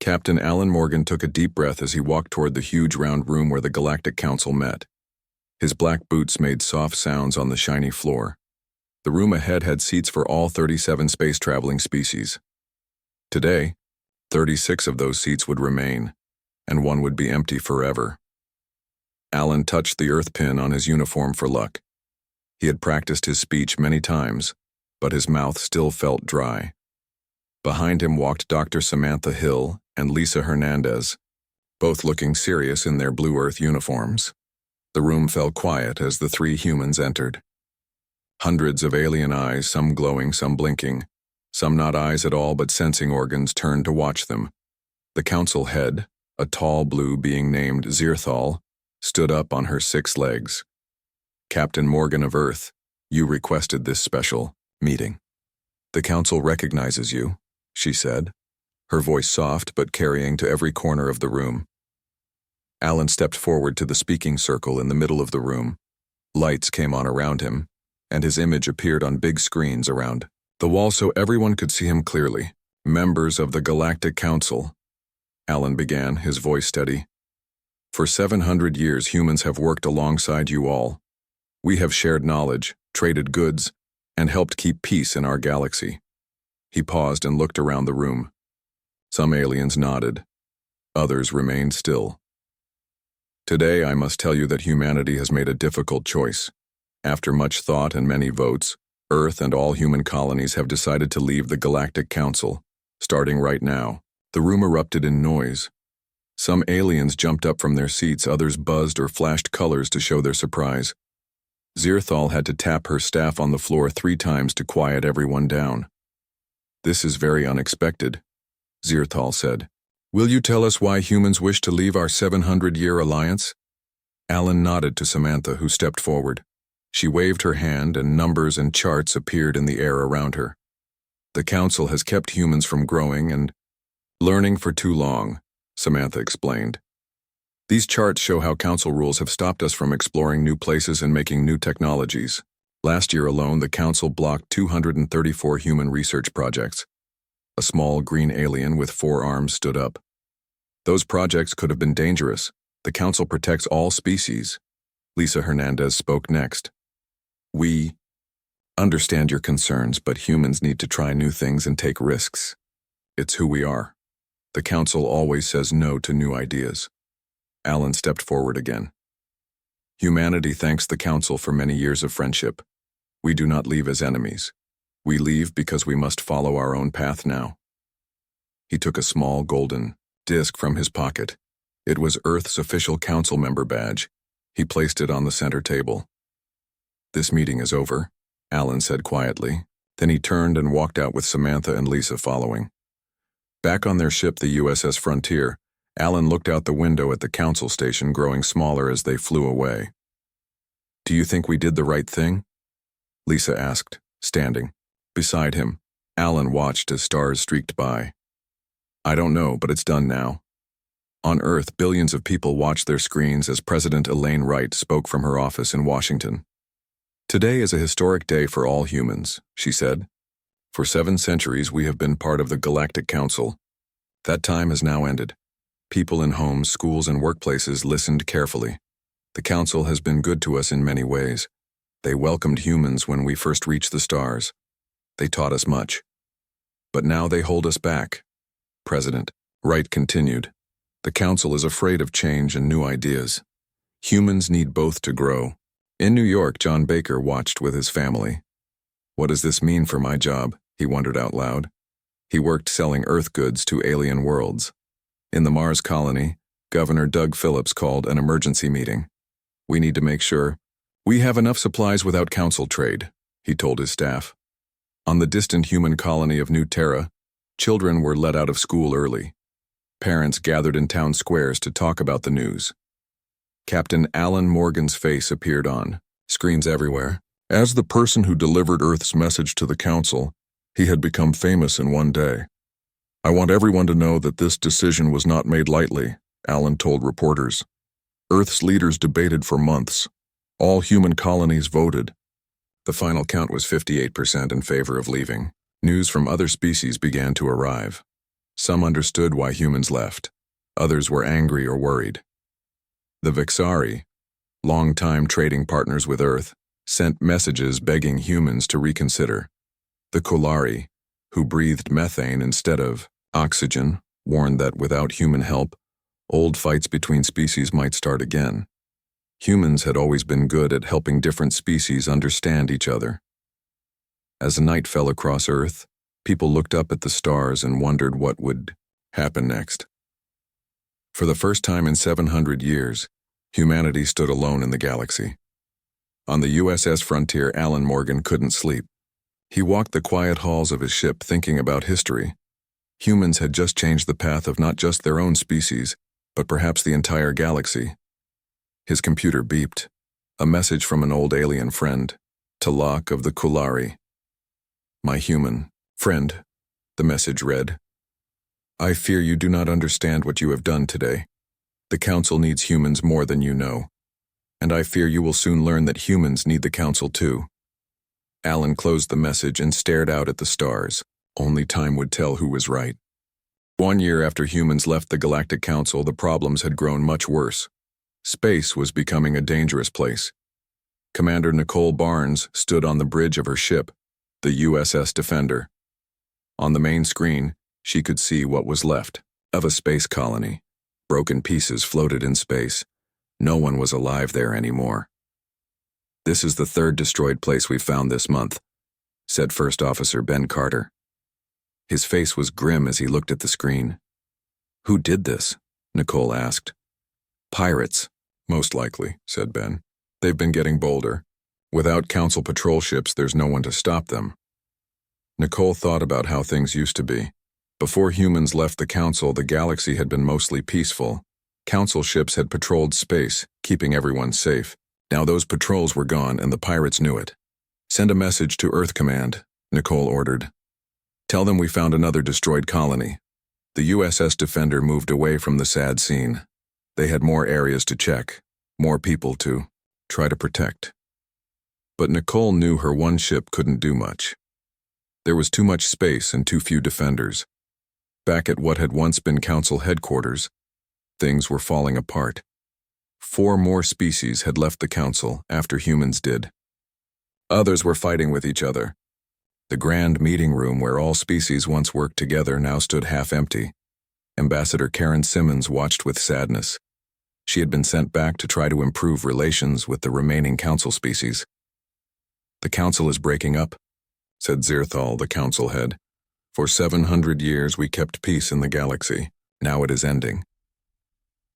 Captain Alan Morgan took a deep breath as he walked toward the huge round room where the Galactic Council met. His black boots made soft sounds on the shiny floor. The room ahead had seats for all 37 space-traveling species. Today, 36 of those seats would remain, and one would be empty forever. Alan touched the earth pin on his uniform for luck. He had practiced his speech many times, but his mouth still felt dry. Behind him walked Dr. Samantha Hill and Lisa Hernandez, both looking serious in their blue Earth uniforms. The room fell quiet as the three humans entered. Hundreds of alien eyes, some glowing, some blinking, some not eyes at all but sensing organs, turned to watch them. The council head, a tall blue being named Zirthal, stood up on her 6 legs. "Captain Morgan of Earth, you requested this special meeting. The council recognizes you," she said, her voice soft but carrying to every corner of the room. Alan stepped forward to the speaking circle in the middle of the room. Lights came on around him, and his image appeared on big screens around the wall so everyone could see him clearly. "Members of the Galactic Council," Alan began, his voice steady. "For 700 years humans have worked alongside you all. We have shared knowledge, traded goods, and helped keep peace in our galaxy." He paused and looked around the room. Some aliens nodded. Others remained still. "Today I must tell you that humanity has made a difficult choice. After much thought and many votes, Earth and all human colonies have decided to leave the Galactic Council, starting right now." The room erupted in noise. Some aliens jumped up from their seats, others buzzed or flashed colors to show their surprise. Zirthal had to tap her staff on the floor 3 times to quiet everyone down. "This is very unexpected," Zirthal said. "Will you tell us why humans wish to leave our 700-year alliance?" Alan nodded to Samantha, who stepped forward. She waved her hand, and numbers and charts appeared in the air around her. "The Council has kept humans from growing and learning for too long," Samantha explained. "These charts show how Council rules have stopped us from exploring new places and making new technologies. Last year alone, the Council blocked 234 human research projects. A small green alien with 4 arms stood up. Those projects could have been dangerous. The Council protects all species." Lisa Hernandez spoke next. "We understand your concerns, but humans need to try new things and take risks. It's who we are. The Council always says no to new ideas." Alan stepped forward again. "Humanity thanks the Council for many years of friendship. We do not leave as enemies. We leave because we must follow our own path now." He took a small golden disc from his pocket. It was Earth's official council member badge. He placed it on the center table. "This meeting is over," Alan said quietly. Then he turned and walked out with Samantha and Lisa following. Back on their ship, the USS Frontier, Alan looked out the window at the council station growing smaller as they flew away. "Do you think we did the right thing?" Lisa asked, standing. Beside him, Alan watched as stars streaked by. "I don't know, but it's done now." On Earth, billions of people watched their screens as President Elaine Wright spoke from her office in Washington. "Today is a historic day for all humans," she said. "For 7 centuries we have been part of the Galactic Council. That time has now ended. People in homes, schools, and workplaces listened carefully. The Council has been good to us in many ways. They welcomed humans when we first reached the stars. They taught us much. But now they hold us back." President Wright continued. "The Council is afraid of change and new ideas. Humans need both to grow." In New York, John Baker watched with his family. "What does this mean for my job?" he wondered out loud. He worked selling Earth goods to alien worlds. In the Mars colony, Governor Doug Phillips called an emergency meeting. "We need to make sure we have enough supplies without Council trade," he told his staff. On the distant human colony of New Terra, children were let out of school early. Parents gathered in town squares to talk about the news. Captain Alan Morgan's face appeared on screens everywhere. As the person who delivered Earth's message to the Council, he had become famous in one day. "I want everyone to know that this decision was not made lightly," Alan told reporters. "Earth's leaders debated for months. All human colonies voted. The final count was 58% in favor of leaving. News from other species began to arrive. Some understood why humans left. Others were angry or worried. The Vixari, long-time trading partners with Earth, sent messages begging humans to reconsider. The Kolari, who breathed methane instead of oxygen, warned that without human help, old fights between species might start again. Humans had always been good at helping different species understand each other. As night fell across Earth, people looked up at the stars and wondered what would happen next. For the first time in 700 years, humanity stood alone in the galaxy. On the USS Frontier, Alan Morgan couldn't sleep. He walked the quiet halls of his ship thinking about history. Humans had just changed the path of not just their own species, but perhaps the entire galaxy. His computer beeped. A message from an old alien friend, Talak of the Kulari. "My human friend," the message read. "I fear you do not understand what you have done today. The Council needs humans more than you know. And I fear you will soon learn that humans need the Council too." Alan closed the message and stared out at the stars. Only time would tell who was right. 1 year after humans left the Galactic Council, the problems had grown much worse. Space was becoming a dangerous place. Commander Nicole Barnes stood on the bridge of her ship, the USS Defender. On the main screen, she could see what was left of a space colony. Broken pieces floated in space. No one was alive there anymore. "This is the third destroyed place we've found this month," said First Officer Ben Carter. His face was grim as he looked at the screen. "Who did this?" Nicole asked. "Pirates, most likely," said Ben. "They've been getting bolder. Without Council patrol ships, there's no one to stop them." Nicole thought about how things used to be. Before humans left the Council, the galaxy had been mostly peaceful. Council ships had patrolled space, keeping everyone safe. Now those patrols were gone, and the pirates knew it. "Send a message to Earth Command," Nicole ordered. "Tell them we found another destroyed colony." The USS Defender moved away from the sad scene. They had more areas to check, more people to try to protect. But Nicole knew her one ship couldn't do much. There was too much space and too few defenders. Back at what had once been Council headquarters, things were falling apart. 4 more species had left the Council after humans did. Others were fighting with each other. The grand meeting room where all species once worked together now stood half empty. Ambassador Karen Simmons watched with sadness. She had been sent back to try to improve relations with the remaining Council species. "The Council is breaking up," said Zirthal, the Council head. "For 700 years we kept peace in the galaxy. Now it is ending."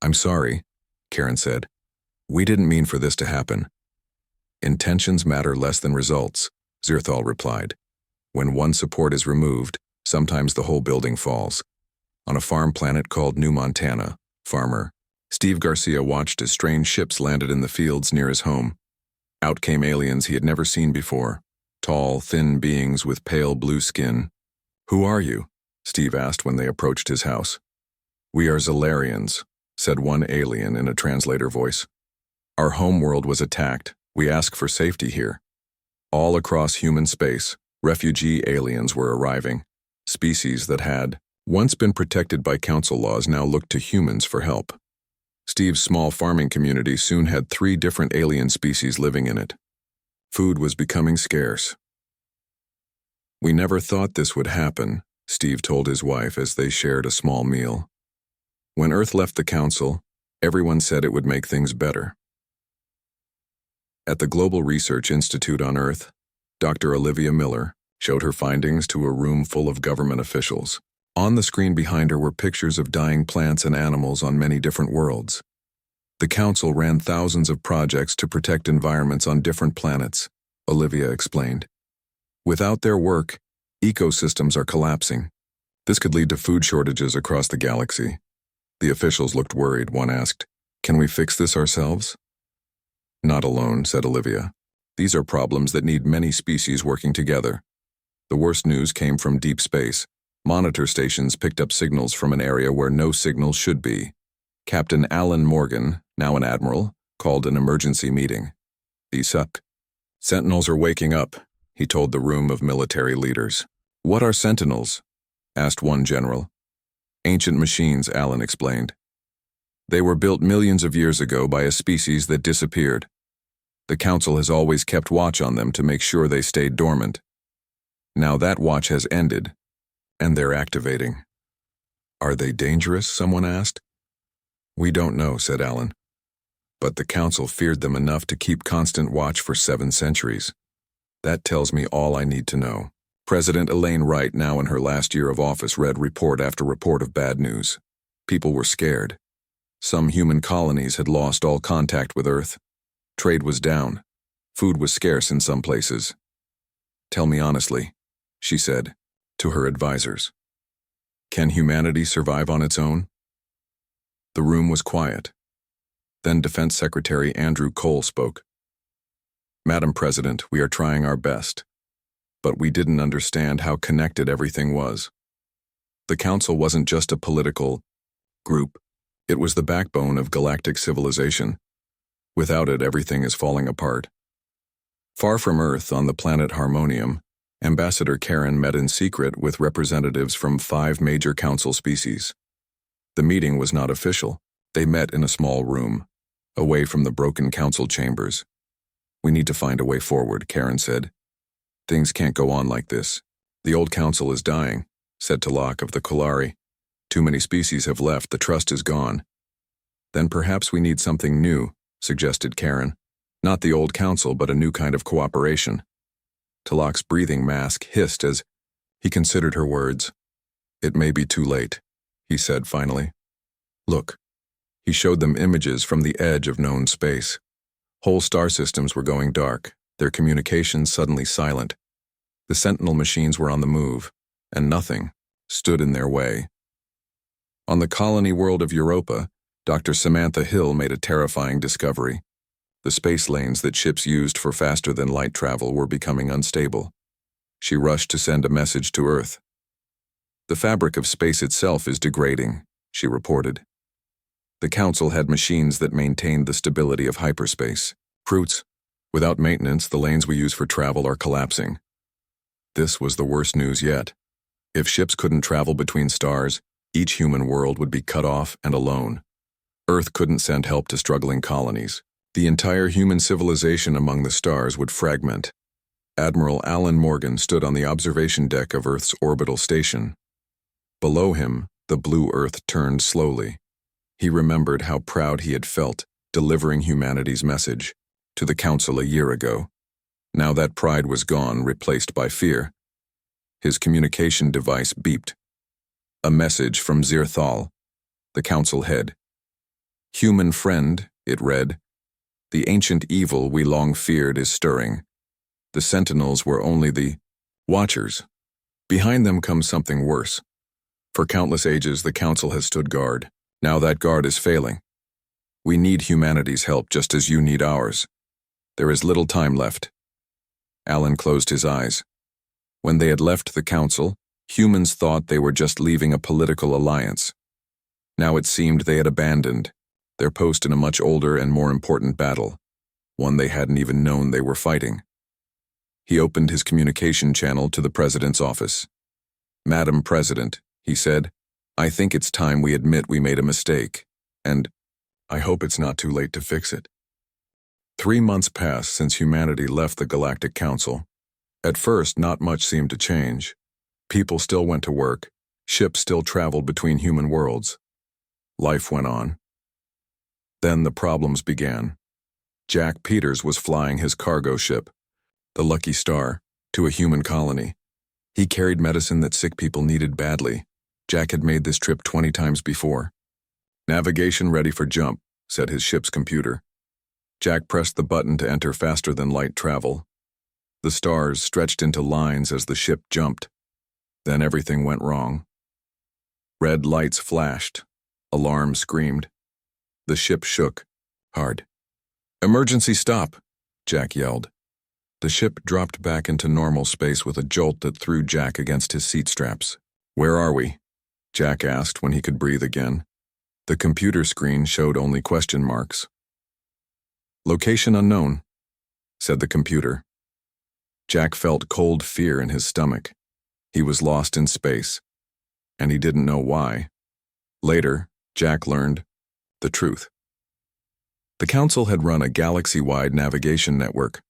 "I'm sorry," Karen said. "We didn't mean for this to happen." "Intentions matter less than results," Zirthal replied. "When one support is removed, sometimes the whole building falls." On a farm planet called New Montana, farmer Steve Garcia watched as strange ships landed in the fields near his home. Out came aliens he had never seen before, tall, thin beings with pale blue skin. "Who are you?" Steve asked when they approached his house. "We are Zalarians," said one alien in a translator voice. "Our homeworld was attacked. We ask for safety here." All across human space, refugee aliens were arriving. Species that had once been protected by Council laws now looked to humans for help. Steve's small farming community soon had 3 different alien species living in it. Food was becoming scarce. "We never thought this would happen," Steve told his wife as they shared a small meal. "When Earth left the Council, everyone said it would make things better." At the Global Research Institute on Earth, Dr. Olivia Miller showed her findings to a room full of government officials. On the screen behind her were pictures of dying plants and animals on many different worlds. The Council ran thousands of projects to protect environments on different planets, Olivia explained. Without their work, ecosystems are collapsing. This could lead to food shortages across the galaxy. The officials looked worried. One asked, "Can we fix this ourselves?" "Not alone," said Olivia. "These are problems that need many species working together." The worst news came from deep space. Monitor stations picked up signals from an area where no signals should be. Captain Alan Morgan, now an admiral, called an emergency meeting. "These suck. Sentinels are waking up," he told the room of military leaders. "What are sentinels?" asked one general. Ancient machines, Alan explained. They were built millions of years ago by a species that disappeared. The Council has always kept watch on them to make sure they stayed dormant. Now that watch has ended, and they're activating. Are they dangerous? Someone asked. We don't know, said Alan. But the Council feared them enough to keep constant watch for 7 centuries. That tells me all I need to know. President Elaine Wright, now in her last year of office, read report after report of bad news. People were scared. Some human colonies had lost all contact with Earth. Trade was down. Food was scarce in some places. Tell me honestly, she said to her advisors. Can humanity survive on its own? The room was quiet. Then Defense Secretary Andrew Cole spoke. Madam President, we are trying our best. But we didn't understand how connected everything was. The Council wasn't just a political group. It was the backbone of galactic civilization. Without it, everything is falling apart. Far from Earth, on the planet Harmonium, Ambassador Karen met in secret with representatives from 5 major Council species. The meeting was not official. They met in a small room, away from the broken Council chambers. We need to find a way forward, Karen said. Things can't go on like this. The old Council is dying, said Talak of the Kolari. Too many species have left, the trust is gone. Then perhaps we need something new, suggested Karen. Not the old Council, but a new kind of cooperation. Talak's breathing mask hissed as he considered her words. It may be too late, he said finally. Look. He showed them images from the edge of known space. Whole star systems were going dark, their communications suddenly silent. The Sentinel machines were on the move, and nothing stood in their way. On the colony world of Europa, Dr. Samantha Hill made a terrifying discovery. The space lanes that ships used for faster-than-light travel were becoming unstable. She rushed to send a message to Earth. The fabric of space itself is degrading, she reported. The Council had machines that maintained the stability of hyperspace. Fruits. Without maintenance, the lanes we use for travel are collapsing. This was the worst news yet. If ships couldn't travel between stars, each human world would be cut off and alone. Earth couldn't send help to struggling colonies. The entire human civilization among the stars would fragment. Admiral Alan Morgan stood on the observation deck of Earth's orbital station. Below him, the blue Earth turned slowly. He remembered how proud he had felt delivering humanity's message to the Council a year ago. Now that pride was gone, replaced by fear. His communication device beeped. A message from Zirthal, the Council head. Human friend, it read. The ancient evil we long feared is stirring. The Sentinels were only the Watchers. Behind them comes something worse. For countless ages, the Council has stood guard. Now that guard is failing. We need humanity's help just as you need ours. There is little time left. Alan closed his eyes. When they had left the Council, humans thought they were just leaving a political alliance. Now it seemed they had abandoned their post in a much older and more important battle, one they hadn't even known they were fighting. He opened his communication channel to the President's office. Madam President, he said, I think it's time we admit we made a mistake, and I hope it's not too late to fix it. 3 months passed since humanity left the Galactic Council. At first, not much seemed to change. People still went to work. Ships still traveled between human worlds. Life went on. Then the problems began. Jack Peters was flying his cargo ship, the Lucky Star, to a human colony. He carried medicine that sick people needed badly. Jack had made this trip 20 times before. Navigation ready for jump, said his ship's computer. Jack pressed the button to enter faster-than-light travel. The stars stretched into lines as the ship jumped. Then everything went wrong. Red lights flashed. Alarms screamed. The ship shook, hard. Emergency stop, Jack yelled. The ship dropped back into normal space with a jolt that threw Jack against his seat straps. Where are we? Jack asked when he could breathe again. The computer screen showed only question marks. Location unknown, said the computer. Jack felt cold fear in his stomach. He was lost in space, and he didn't know why. Later, Jack learned the truth. The Council had run a galaxy-wide navigation network.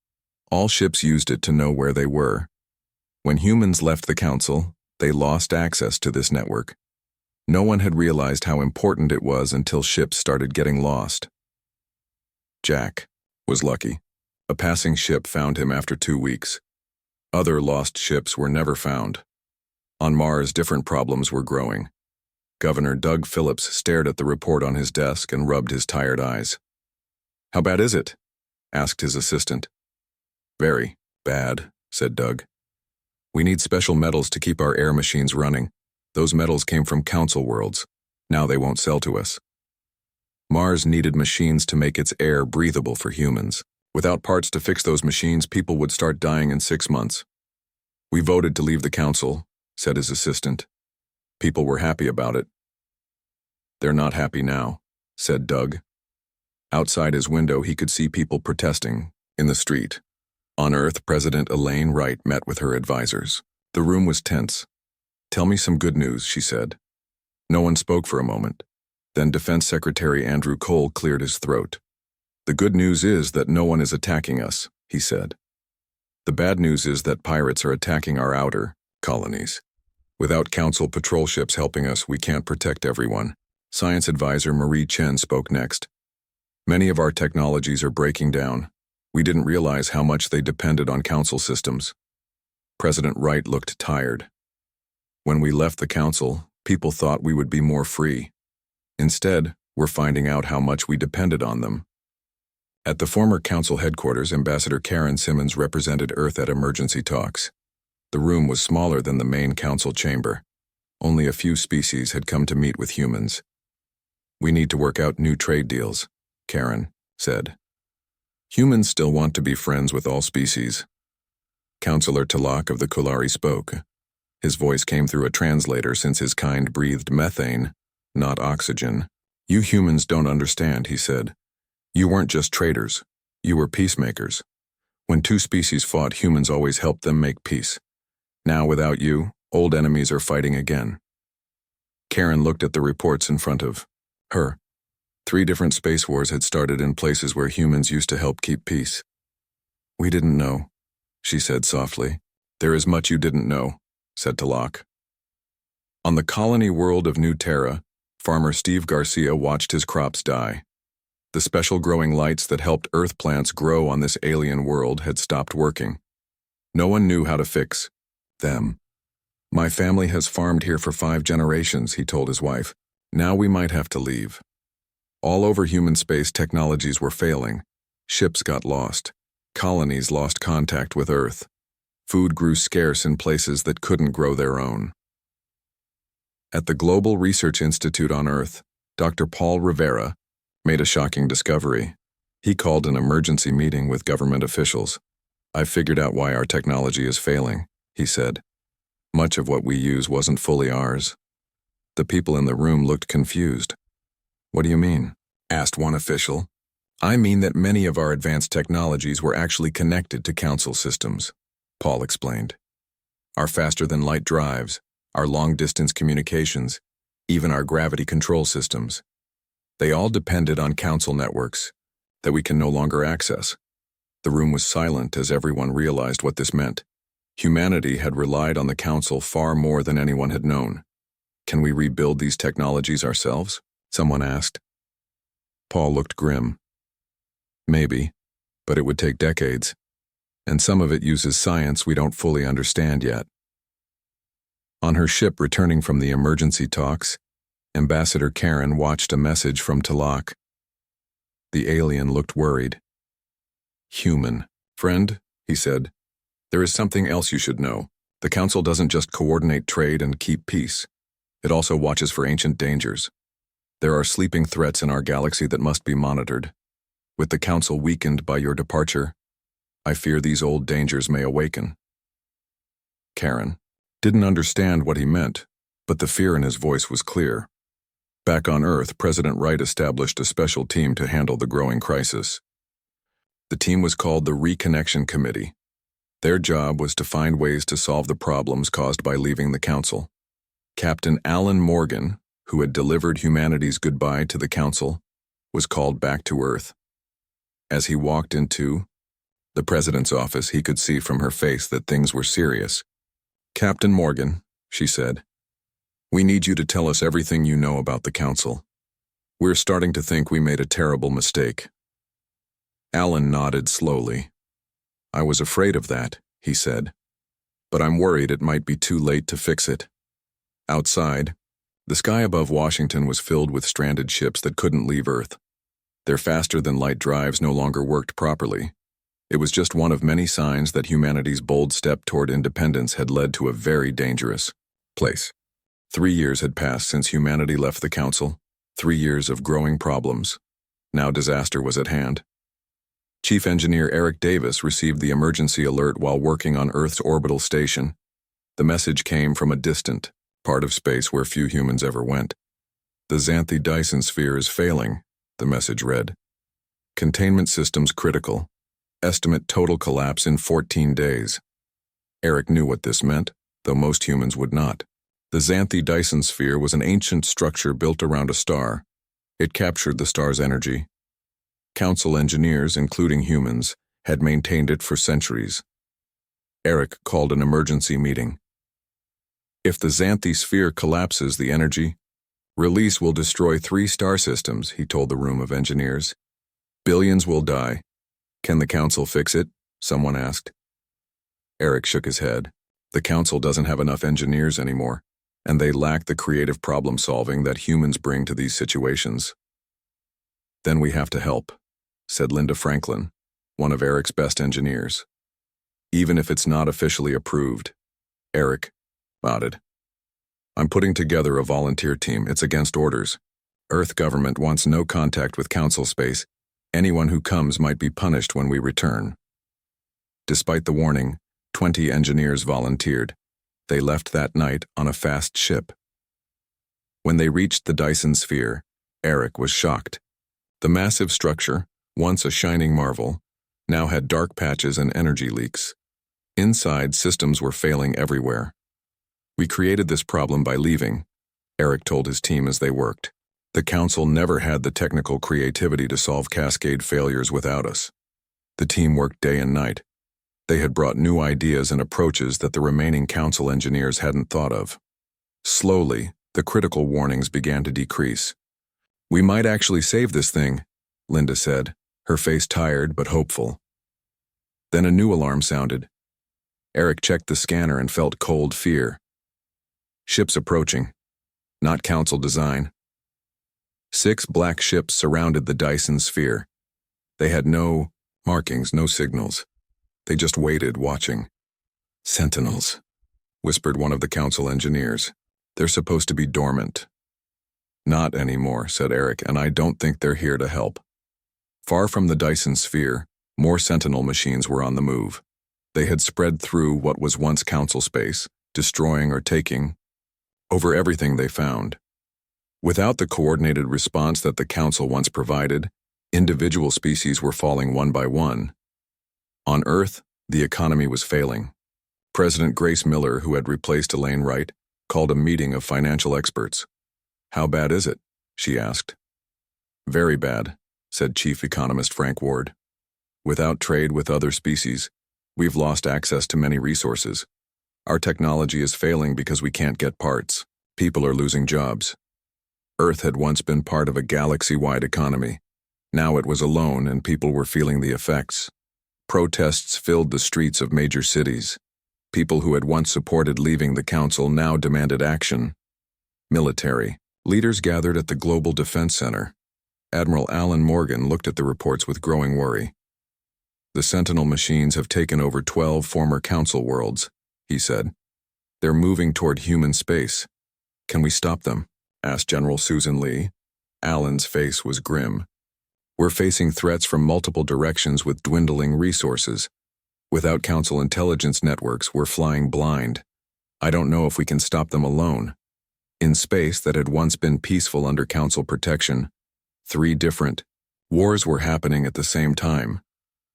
All ships used it to know where they were. When humans left the Council, they lost access to this network. No one had realized how important it was until ships started getting lost. Jack was lucky. A passing ship found him after 2 weeks. Other lost ships were never found. On Mars, different problems were growing. Governor Doug Phillips stared at the report on his desk and rubbed his tired eyes. "How bad is it?" asked his assistant. "Very bad," said Doug. "We need special metals to keep our air machines running. Those metals came from Council worlds. Now they won't sell to us." Mars needed machines to make its air breathable for humans. Without parts to fix those machines, people would start dying in 6 months. "We voted to leave the Council," said his assistant. "People were happy about it." "They're not happy now," said Doug. Outside his window, he could see people protesting in the street. On Earth, President Elaine Wright met with her advisors. The room was tense. "Tell me some good news," she said. No one spoke for a moment. Then Defense Secretary Andrew Cole cleared his throat. "The good news is that no one is attacking us," he said. "The bad news is that pirates are attacking our outer colonies. Without Council patrol ships helping us, we can't protect everyone." Science advisor Marie Chen spoke next. "Many of our technologies are breaking down. We didn't realize how much they depended on Council systems." President Wright looked tired. "When we left the Council, people thought we would be more free. Instead, we're finding out how much we depended on them." At the former Council headquarters, Ambassador Karen Simmons represented Earth at emergency talks. The room was smaller than the main Council chamber. Only a few species had come to meet with humans. "We need to work out new trade deals," Karen said. "Humans still want to be friends with all species." Councillor Talak of the Kulari spoke. His voice came through a translator since his kind breathed methane, not oxygen. "You humans don't understand," he said. "You weren't just traders. You were peacemakers. When 2 species fought, humans always helped them make peace. Now, without you, old enemies are fighting again." Karen looked at the reports in front of her. 3 different space wars had started in places where humans used to help keep peace. "We didn't know," she said softly. "There is much you didn't know," said Talak. On the colony world of New Terra, farmer Steve Garcia watched his crops die. The special growing lights that helped Earth plants grow on this alien world had stopped working. No one knew how to fix them. "My family has farmed here for 5 generations," he told his wife. "Now we might have to leave." All over human space, technologies were failing. Ships got lost. Colonies lost contact with Earth. Food grew scarce in places that couldn't grow their own. At the Global Research Institute on Earth, Dr. Paul Rivera made a shocking discovery. He called an emergency meeting with government officials. "I've figured out why our technology is failing," he said. "Much of what we use wasn't fully ours." The people in the room looked confused. "What do you mean?" asked one official. "I mean that many of our advanced technologies were actually connected to Council systems," Paul explained. "Our faster-than-light drives, our long-distance communications, even our gravity control systems. They all depended on Council networks that we can no longer access." The room was silent as everyone realized what this meant. Humanity had relied on the Council far more than anyone had known. "Can we rebuild these technologies ourselves?" someone asked. Paul looked grim. "Maybe, but it would take decades. And some of it uses science we don't fully understand yet." On her ship returning from the emergency talks, Ambassador Karen watched a message from Talak. The alien looked worried. "Human friend," he said, "there is something else you should know. The Council doesn't just coordinate trade and keep peace. It also watches for ancient dangers. There are sleeping threats in our galaxy that must be monitored. With the Council weakened by your departure, I fear these old dangers may awaken." Karen didn't understand what he meant, but the fear in his voice was clear. Back on Earth, President Wright established a special team to handle the growing crisis. The team was called the Reconnection Committee. Their job was to find ways to solve the problems caused by leaving the Council. Captain Alan Morgan, who had delivered humanity's goodbye to the Council, was called back to Earth. As he walked into the president's office, he could see from her face that things were serious. "Captain Morgan," she said, "we need you to tell us everything you know about the Council. We're starting to think we made a terrible mistake." Alan nodded slowly. "I was afraid of that," he said, "but I'm worried it might be too late to fix it." Outside, the sky above Washington was filled with stranded ships that couldn't leave Earth. Their faster-than-light drives no longer worked properly. It was just one of many signs that humanity's bold step toward independence had led to a very dangerous place. 3 years had passed since humanity left the Council, 3 years of growing problems. Now disaster was at hand. Chief Engineer Eric Davis received the emergency alert while working on Earth's orbital station. The message came from a distant part of space where few humans ever went. "The Xanthi Dyson sphere is failing," the message read. "Containment systems critical. Estimate total collapse in 14 days. Eric knew what this meant, though most humans would not. The Xanthi Dyson sphere was an ancient structure built around a star. It captured the star's energy. Council engineers, including humans, had maintained it for centuries. Eric called an emergency meeting. "If the Xanthi sphere collapses, the energy release will destroy 3 star systems," he told the room of engineers. "Billions will die. Can the Council fix it?" someone asked. Eric shook his head. "The Council doesn't have enough engineers anymore, and they lack the creative problem-solving that humans bring to these situations." "Then we have to help," said Linda Franklin, one of Eric's best engineers. "Even if it's not officially approved." Eric nodded. "I'm putting together a volunteer team. It's against orders. Earth government wants no contact with Council space. Anyone who comes might be punished when we return." Despite the warning, 20 engineers volunteered. They left that night on a fast ship. When they reached the Dyson sphere, Eric was shocked. The massive structure, once a shining marvel, now had dark patches and energy leaks. Inside, systems were failing everywhere. "We created this problem by leaving," Eric told his team as they worked. "The Council never had the technical creativity to solve cascade failures without us." The team worked day and night. They had brought new ideas and approaches that the remaining Council engineers hadn't thought of. Slowly, the critical warnings began to decrease. "We might actually save this thing," Linda said, her face tired but hopeful. Then a new alarm sounded. Eric checked the scanner and felt cold fear. Ships approaching. Not Council design. 6 black ships surrounded the Dyson sphere. They had no markings, no signals. They just waited, watching. "Sentinels," whispered one of the Council engineers. "They're supposed to be dormant." "Not anymore," said Eric, "and I don't think they're here to help." Far from the Dyson sphere, more Sentinel machines were on the move. They had spread through what was once Council space, destroying or taking over everything they found. Without the coordinated response that the Council once provided, individual species were falling one by one. On Earth, the economy was failing. President Grace Miller, who had replaced Elaine Wright, called a meeting of financial experts. "How bad is it?" she asked. "Very bad," said Chief Economist Frank Ward. "Without trade with other species, we've lost access to many resources. Our technology is failing because we can't get parts. People are losing jobs. Earth had once been part of a galaxy-wide economy. Now it was alone, and people were feeling the effects. Protests filled the streets of major cities. People who had once supported leaving the Council now demanded action. Military leaders gathered at the Global Defense Center. Admiral Alan Morgan looked at the reports with growing worry. "The Sentinel machines have taken over 12 former Council worlds," he said. "They're moving toward human space. Can we stop them?" asked General Susan Lee. Alan's face was grim. "We're facing threats from multiple directions with dwindling resources. Without Council intelligence networks, we're flying blind. I don't know if we can stop them alone." In space that had once been peaceful under Council protection, 3 different wars were happening at the same time.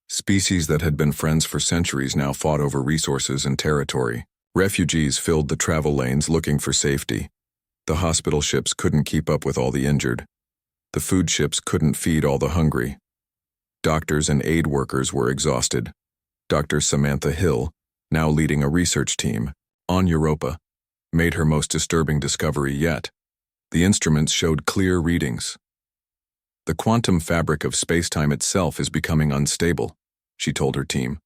Species that had been friends for centuries now fought over resources and territory. Refugees filled the travel lanes looking for safety. The hospital ships couldn't keep up with all the injured. The food ships couldn't feed all the hungry. Doctors and aid workers were exhausted. Dr. Samantha Hill, now leading a research team on Europa, made her most disturbing discovery yet. The instruments showed clear readings. The quantum fabric of spacetime itself is becoming unstable, she told her team.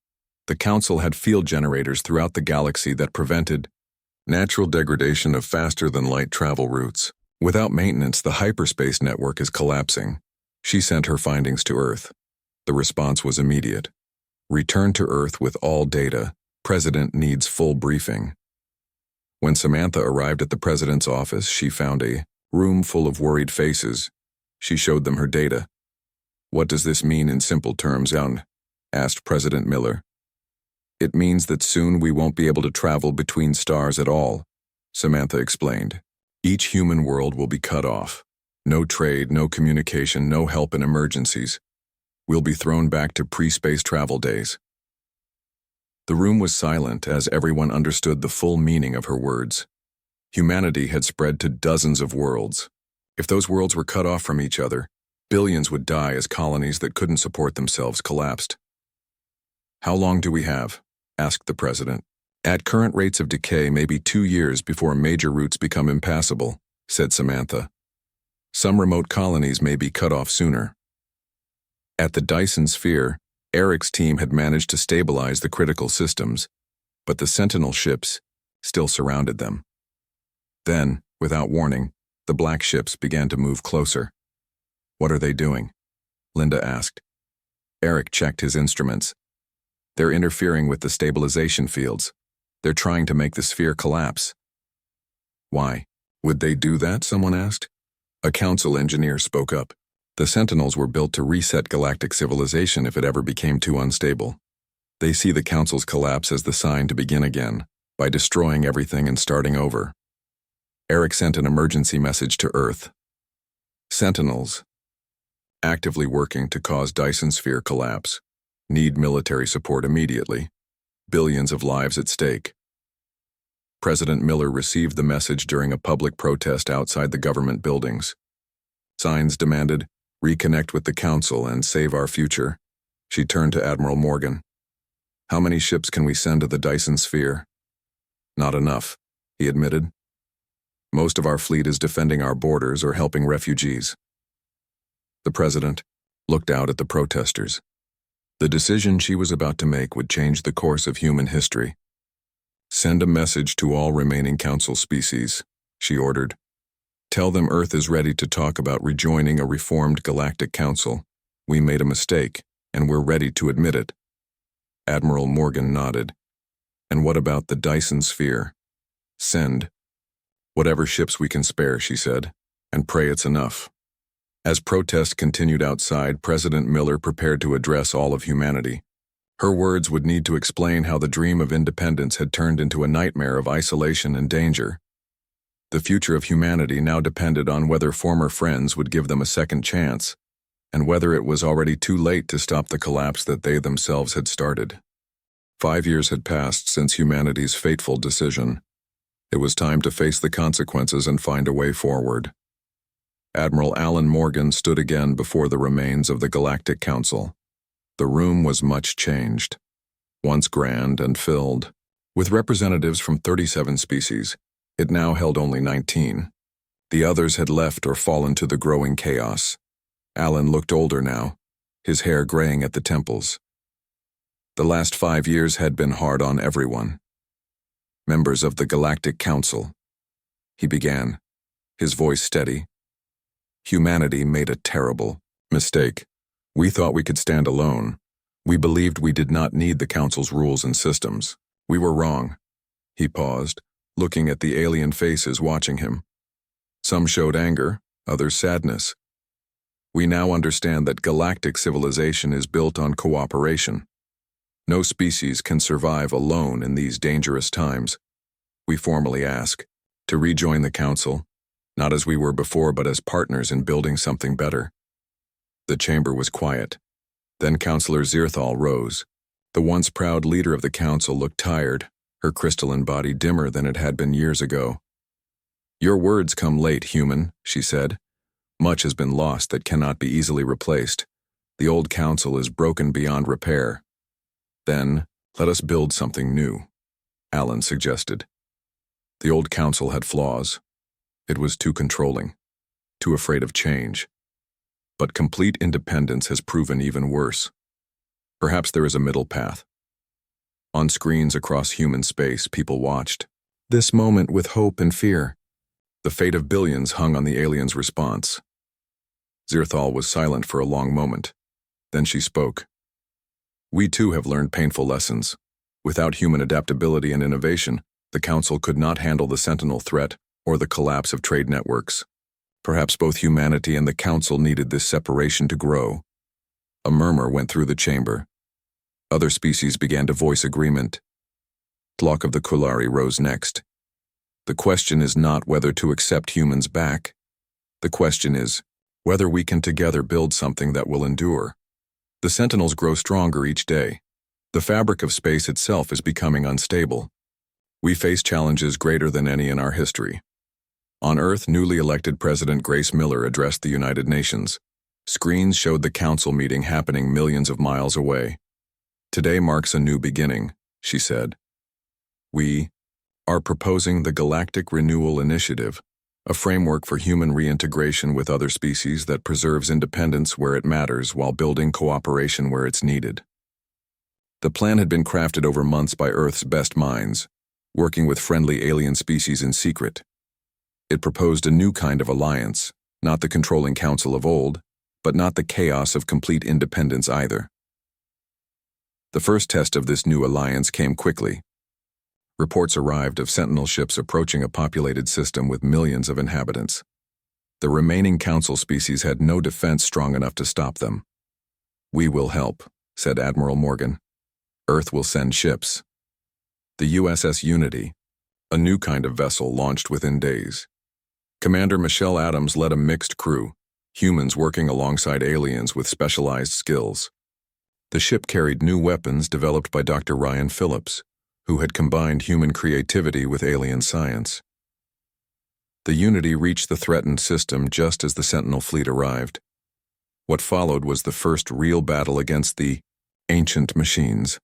The Council had field generators throughout the galaxy that prevented natural degradation of faster-than-light travel routes. Without maintenance, the hyperspace network is collapsing. She sent her findings to Earth. The response was immediate. Return to Earth with all data. President needs full briefing. When Samantha arrived at the president's office, she found a room full of worried faces. She showed them her data. "What does this mean in simple terms, Young?" asked President Miller. "It means that soon we won't be able to travel between stars at all," Samantha explained. "Each human world will be cut off. No trade, no communication, no help in emergencies. We'll be thrown back to pre-space travel days." The room was silent as everyone understood the full meaning of her words. Humanity had spread to dozens of worlds. If those worlds were cut off from each other, billions would die as colonies that couldn't support themselves collapsed. "How long do we have?" asked the president. "At current rates of decay, maybe 2 years before major routes become impassable," said Samantha. "Some remote colonies may be cut off sooner." At the Dyson Sphere, Eric's team had managed to stabilize the critical systems, but the Sentinel ships still surrounded them. Then, without warning, the black ships began to move closer. "What are they doing?" Linda asked. Eric checked his instruments. "They're interfering with the stabilization fields. They're trying to make the sphere collapse." "Why? Would they do that?" someone asked. A council engineer spoke up. "The Sentinels were built to reset galactic civilization if it ever became too unstable. They see the Council's collapse as the sign to begin again, by destroying everything and starting over." Eric sent an emergency message to Earth. "Sentinels, actively working to cause Dyson Sphere collapse. Need military support immediately. Billions of lives at stake." President Miller received the message during a public protest outside the government buildings. Signs demanded, "Reconnect with the Council and save our future." She turned to Admiral Morgan. "How many ships can we send to the Dyson Sphere?" "Not enough," he admitted. "Most of our fleet is defending our borders or helping refugees." The president looked out at the protesters. The decision she was about to make would change the course of human history. "Send a message to all remaining Council species," she ordered. "Tell them Earth is ready to talk about rejoining a reformed Galactic Council. We made a mistake, and we're ready to admit it." Admiral Morgan nodded. "And what about the Dyson Sphere?" "Send whatever ships we can spare," she said, "and pray it's enough." As protests continued outside, President Miller prepared to address all of humanity. Her words would need to explain how the dream of independence had turned into a nightmare of isolation and danger. The future of humanity now depended on whether former friends would give them a second chance, and whether it was already too late to stop the collapse that they themselves had started. 5 years had passed since humanity's fateful decision. It was time to face the consequences and find a way forward. Admiral Alan Morgan stood again before the remains of the Galactic Council. The room was much changed. Once grand and filled with representatives from 37 species, it now held only 19. The others had left or fallen to the growing chaos. Alan looked older now, his hair graying at the temples. The last 5 years had been hard on everyone. "Members of the Galactic Council," he began, his voice steady. "Humanity made a terrible mistake. We thought we could stand alone. We believed we did not need the Council's rules and systems. We were wrong." He paused, looking at the alien faces watching him. Some showed anger, others sadness. "We now understand that galactic civilization is built on cooperation. No species can survive alone in these dangerous times. We formally ask to rejoin the Council, not as we were before but as partners in building something better." The chamber was quiet. Then Councillor Zirthal rose. The once proud leader of the Council looked tired, her crystalline body dimmer than it had been years ago. "Your words come late, human," she said. "Much has been lost that cannot be easily replaced. The old council is broken beyond repair." "Then, let us build something new," Alan suggested. The old council had flaws. It was too controlling, too afraid of change. But complete independence has proven even worse. Perhaps there is a middle path. On screens across human space, people watched this moment with hope and fear. The fate of billions hung on the aliens' response. Zirthal was silent for a long moment. Then she spoke. "We too have learned painful lessons. Without human adaptability and innovation, the Council could not handle the Sentinel threat or the collapse of trade networks. Perhaps both humanity and the Council needed this separation to grow." A murmur went through the chamber. Other species began to voice agreement. Tlok of the Kulari rose next. "The question is not whether to accept humans back. The question is whether we can together build something that will endure. The Sentinels grow stronger each day. The fabric of space itself is becoming unstable. We face challenges greater than any in our history." On Earth, newly elected President Grace Miller addressed the United Nations. Screens showed the council meeting happening millions of miles away. "Today marks a new beginning," she said. "We are proposing the Galactic Renewal Initiative, a framework for human reintegration with other species that preserves independence where it matters while building cooperation where it's needed." The plan had been crafted over months by Earth's best minds, working with friendly alien species in secret. It proposed a new kind of alliance, not the controlling council of old, but not the chaos of complete independence either. The first test of this new alliance came quickly. Reports arrived of Sentinel ships approaching a populated system with millions of inhabitants. The remaining council species had no defense strong enough to stop them. "We will help," said Admiral Morgan. "Earth will send ships." The USS Unity, a new kind of vessel, launched within days. Commander Michelle Adams led a mixed crew, humans working alongside aliens with specialized skills. The ship carried new weapons developed by Dr. Ryan Phillips, who had combined human creativity with alien science. The Unity reached the threatened system just as the Sentinel fleet arrived. What followed was the first real battle against the ancient machines.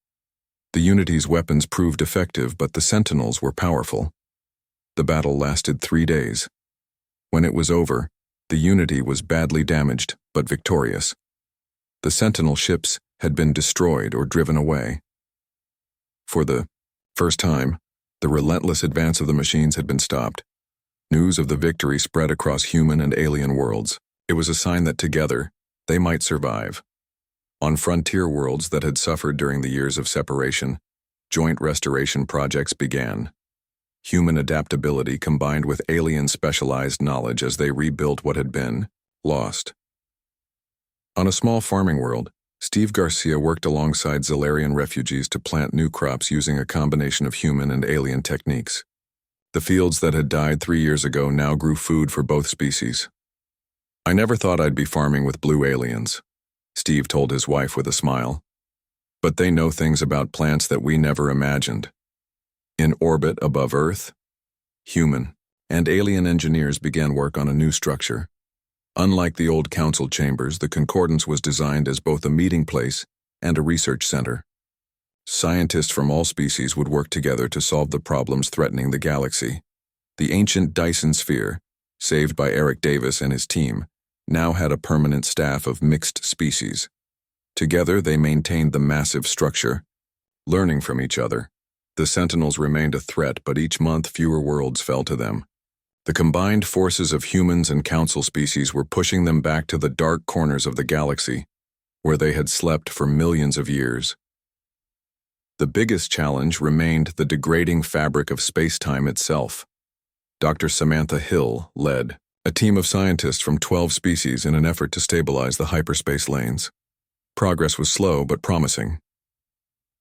The Unity's weapons proved effective, but the Sentinels were powerful. The battle lasted 3 days. When it was over, the Unity was badly damaged, but victorious. The Sentinel ships had been destroyed or driven away. For the first time, the relentless advance of the machines had been stopped. News of the victory spread across human and alien worlds. It was a sign that together, they might survive. On frontier worlds that had suffered during the years of separation, joint restoration projects began. Human adaptability combined with alien specialized knowledge as they rebuilt what had been lost. On a small farming world, Steve Garcia worked alongside Zalarian refugees to plant new crops using a combination of human and alien techniques. The fields that had died 3 years ago now grew food for both species. "I never thought I'd be farming with blue aliens," Steve told his wife with a smile. "But they know things about plants that we never imagined." In orbit above Earth, human and alien engineers began work on a new structure. Unlike the old council chambers, the Concordance was designed as both a meeting place and a research center. Scientists from all species would work together to solve the problems threatening the galaxy. The ancient Dyson sphere, saved by Eric Davis and his team, now had a permanent staff of mixed species. Together, they maintained the massive structure, learning from each other. The Sentinels remained a threat, but each month fewer worlds fell to them. The combined forces of humans and council species were pushing them back to the dark corners of the galaxy, where they had slept for millions of years. The biggest challenge remained the degrading fabric of space-time itself. Dr. Samantha Hill led a team of scientists from 12 species in an effort to stabilize the hyperspace lanes. Progress was slow but promising.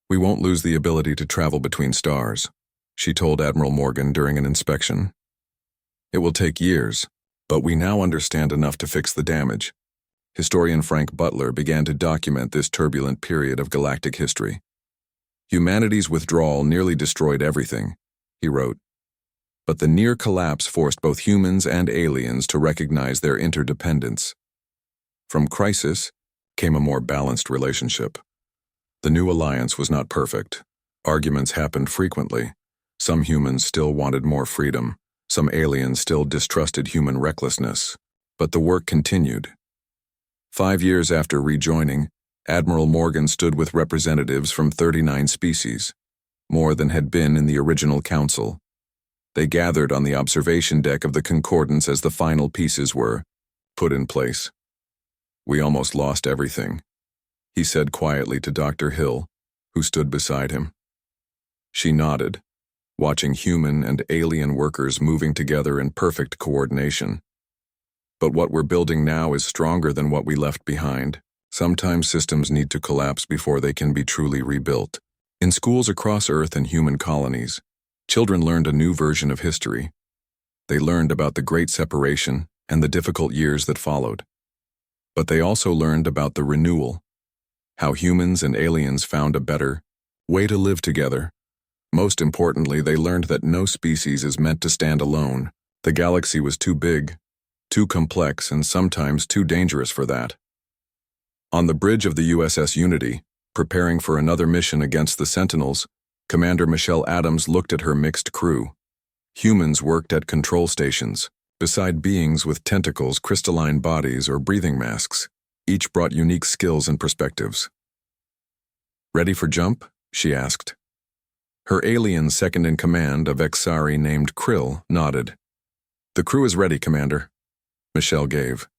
"We won't lose the ability to travel between stars," she told Admiral Morgan during an inspection. "It will take years, but we now understand enough to fix the damage." Historian Frank Butler began to document this turbulent period of galactic history. "Humanity's withdrawal nearly destroyed everything," he wrote. but the near collapse forced both humans and aliens to recognize their interdependence. From crisis came a more balanced relationship. The new alliance was not perfect. Arguments happened frequently. Some humans still wanted more freedom. Some aliens still distrusted human recklessness. But the work continued. 5 years after rejoining, Admiral Morgan stood with representatives from 39 species, more than had been in the original council. They gathered on the observation deck of the Concordance as the final pieces were put in place. "We almost lost everything," he said quietly to Dr. Hill, who stood beside him. She nodded, watching human and alien workers moving together in perfect coordination. "But what we're building now is stronger than what we left behind. Sometimes systems need to collapse before they can be truly rebuilt." In schools across Earth and human colonies, children learned a new version of history. They learned about the Great Separation and the difficult years that followed. But they also learned about the renewal, how humans and aliens found a better way to live together. Most importantly, they learned that no species is meant to stand alone. The galaxy was too big, too complex, and sometimes too dangerous for that. On the bridge of the USS Unity, preparing for another mission against the Sentinels, Commander Michelle Adams looked at her mixed crew. Humans worked at control stations, beside beings with tentacles, crystalline bodies, or breathing masks. Each brought unique skills and perspectives. "Ready for jump?" she asked. Her alien second-in-command, a Vexari named Krill, nodded. "The crew is ready, Commander," Michelle gave.